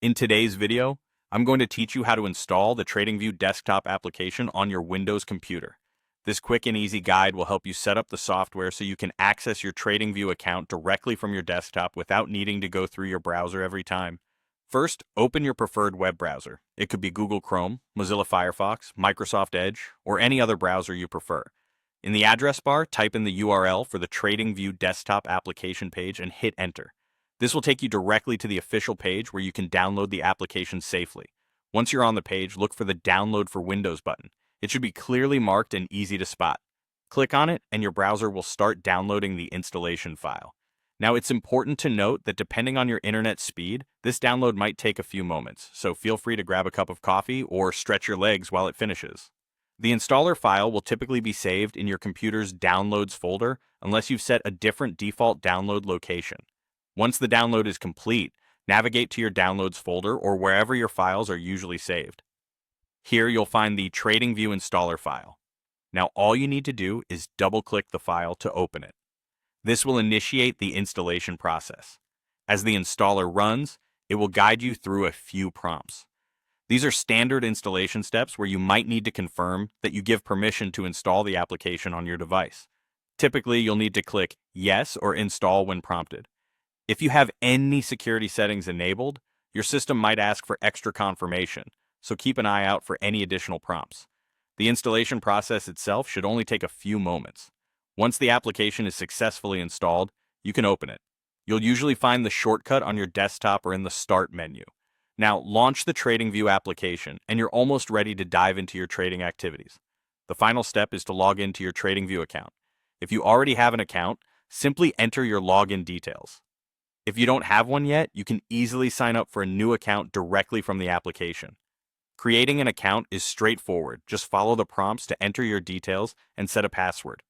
In today's video, I'm going to teach you how to install the TradingView desktop application on your Windows computer. This quick and easy guide will help you set up the software so you can access your TradingView account directly from your desktop without needing to go through your browser every time. First, open your preferred web browser. It could be Google Chrome, Mozilla Firefox, Microsoft Edge, or any other browser you prefer. In the address bar, type in the URL for the TradingView desktop application page and hit enter. This will take you directly to the official page where you can download the application safely. Once you're on the page, look for the Download for Windows button. It should be clearly marked and easy to spot. Click on it and your browser will start downloading the installation file. Now, it's important to note that depending on your internet speed, this download might take a few moments, so feel free to grab a cup of coffee or stretch your legs while it finishes. The installer file will typically be saved in your computer's Downloads folder unless you've set a different default download location. Once the download is complete, navigate to your Downloads folder or wherever your files are usually saved. Here you'll find the TradingView installer file. Now all you need to do is double-click the file to open it. This will initiate the installation process. As the installer runs, it will guide you through a few prompts. These are standard installation steps where you might need to confirm that you give permission to install the application on your device. Typically, you'll need to click Yes or Install when prompted. If you have any security settings enabled, your system might ask for extra confirmation, so keep an eye out for any additional prompts. The installation process itself should only take a few moments. Once the application is successfully installed, you can open it. You'll usually find the shortcut on your desktop or in the Start menu. Now, launch the TradingView application, and you're almost ready to dive into your trading activities. The final step is to log into your TradingView account. If you already have an account, simply enter your login details. If you don't have one yet, you can easily sign up for a new account directly from the application. Creating an account is straightforward. Just follow the prompts to enter your details and set a password.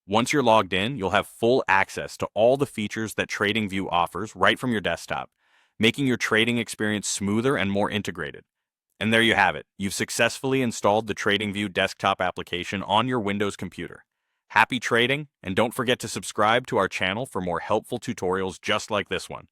Once you're logged in, you'll have full access to all the features that TradingView offers right from your desktop, making your trading experience smoother and more integrated. And there you have it. You've successfully installed the TradingView desktop application on your Windows computer. Happy trading, and don't forget to subscribe to our channel for more helpful tutorials just like this one.